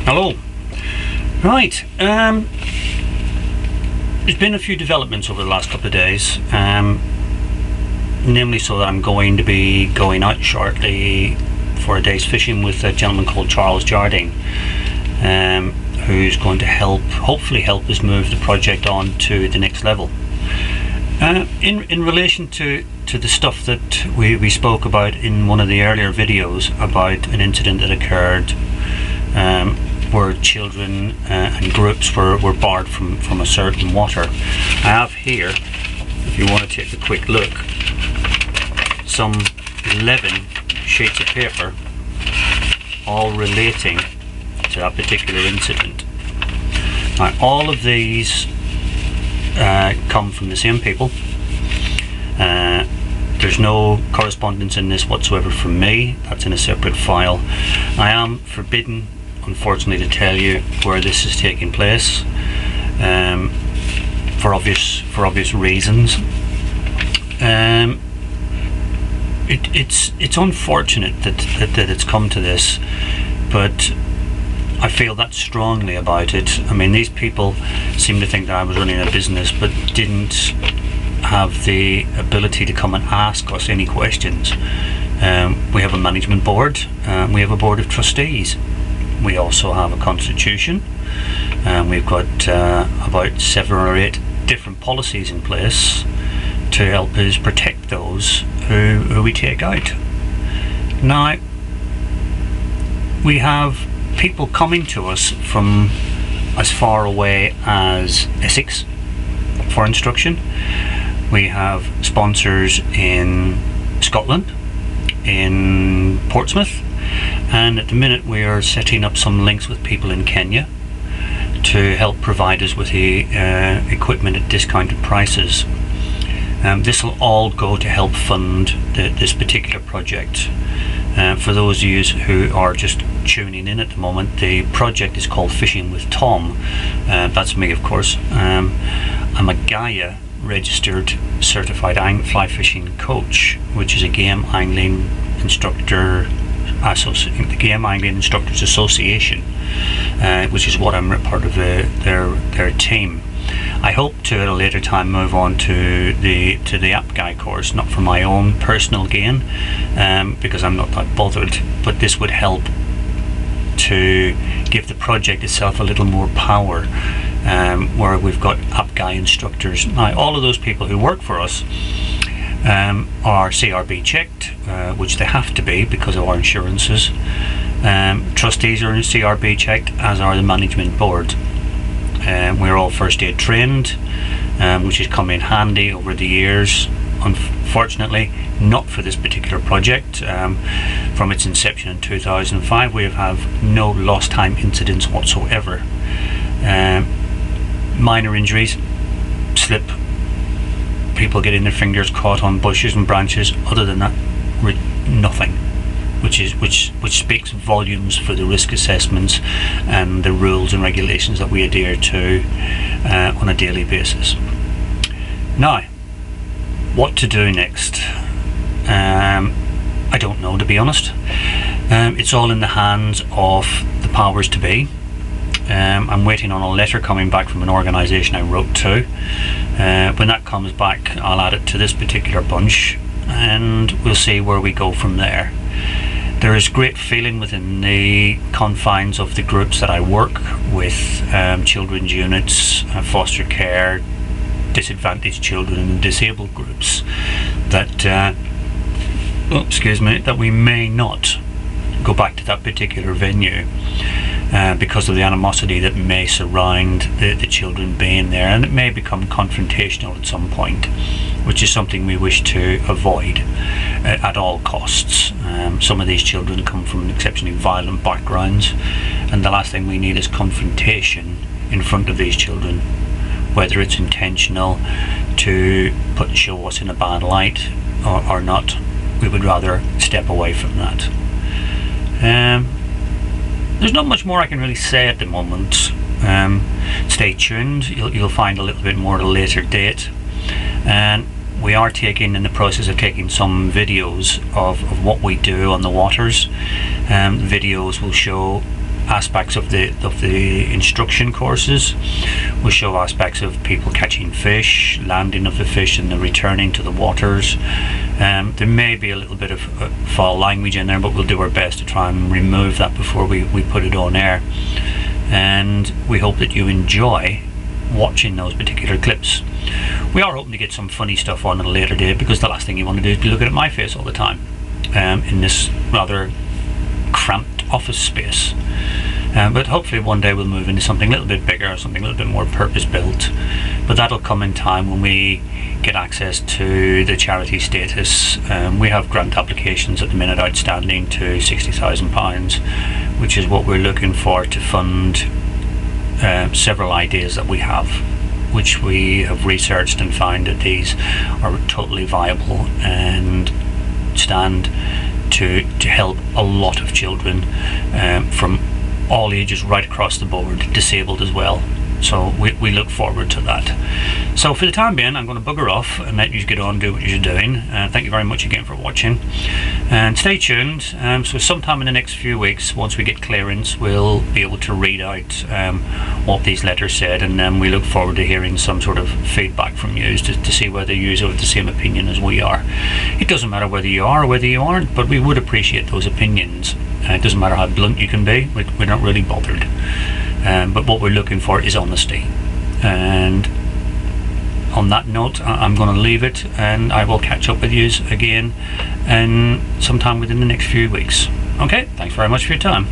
Hello. Right, there's been a few developments over the last couple of days, namely so that I'm going to be going out shortly for a day's fishing with a gentleman called Charles Jardine, who's going to hopefully help us move the project on to the next level. In relation to the stuff that we spoke about in one of the earlier videos about an incident that occurred where children and groups were barred from a certain water, I have here, if you want to take a quick look, some 11 sheets of paper all relating to that particular incident. Now, all of these come from the same people. There's no correspondence in this whatsoever from me. That's in a separate file. I am forbidden, unfortunately, to tell you where this is taking place, for obvious reasons. It's unfortunate that it's come to this, but I feel that strongly about it. I mean, these people seem to think that I was running a business, but didn't have the ability to come and ask us any questions. We have a management board, we have a board of trustees. We also have a constitution, and we've got about 7 or 8 different policies in place to help us protect those who we take out. Now, we have people coming to us from as far away as Essex for instruction. We have sponsors in Scotland, in Portsmouth, and at the minute we are setting up some links with people in Kenya to help provide us with the equipment at discounted prices. This will all go to help fund this particular project. For those of you who are just tuning in at the moment, the project is called Fishing with Tom. That's me, of course. I'm a Gaia registered certified fly fishing coach, which is a game angling instructor the Game Angling Instructors Association, which is what I'm part of their team. I hope to at a later time move on to the App Guy course, not for my own personal gain, because I'm not that bothered, but this would help to give the project itself a little more power, where we've got App Guy instructors. Now, all of those people who work for us are CRB checked, which they have to be because of our insurances. Trustees are CRB checked, as are the management board. We're all first aid trained, which has come in handy over the years. Unfortunately, not for this particular project. From its inception in 2005, we have no lost time incidents whatsoever. Minor injuries, slip, people getting their fingers caught on bushes and branches. Other than that, nothing, which speaks volumes for the risk assessments and the rules and regulations that we adhere to on a daily basis. Now, what to do next? I don't know, to be honest. It's all in the hands of the powers to be. I'm waiting on a letter coming back from an organisation I wrote to. When that comes back, I'll add it to this particular bunch, and we'll see where we go from there. There is great feeling within the confines of the groups that I work with, children's units, foster care, disadvantaged children and disabled groups, that that we may not go back to that particular venue because of the animosity that may surround the children being there, and it may become confrontational at some point, which is something we wish to avoid at all costs. Some of these children come from exceptionally violent backgrounds, and the last thing we need is confrontation in front of these children, whether it's intentional to show us in a bad light or not. We would rather step away from that. There's not much more I can really say at the moment. Stay tuned. You'll find a little bit more at a later date, and we are in the process of taking some videos of what we do on the waters. Videos will show aspects of the instruction courses. We'll show aspects of people catching fish, landing of the fish, and the returning to the waters. There may be a little bit of foul language in there, but we'll do our best to try and remove that before we put it on air. And we hope that you enjoy watching those particular clips. We are hoping to get some funny stuff on at a later date, because the last thing you want to do is be looking at my face all the time in this rather cramped office space. But hopefully one day we'll move into something a little bit bigger, something a little bit more purpose built, but that'll come in time when we get access to the charity status. We have grant applications at the minute outstanding to £60,000, which is what we're looking for to fund several ideas that we have, which we have researched and found that these are totally viable and stand to help a lot of children from all ages right across the board, disabled as well. So we look forward to that. So for the time being, I'm going to bugger off and let you get on and do what you're doing. Thank you very much again for watching, and stay tuned. So sometime in the next few weeks, once we get clearance, we'll be able to read out what these letters said, and then we look forward to hearing some sort of feedback from you to see whether you have the same opinion as we are. It doesn't matter whether you are or whether you aren't, but we would appreciate those opinions. It doesn't matter how blunt you can be, we're not really bothered. But what we're looking for is honesty. And on that note, I'm going to leave it, and I will catch up with you again and sometime within the next few weeks. Okay, thanks very much for your time.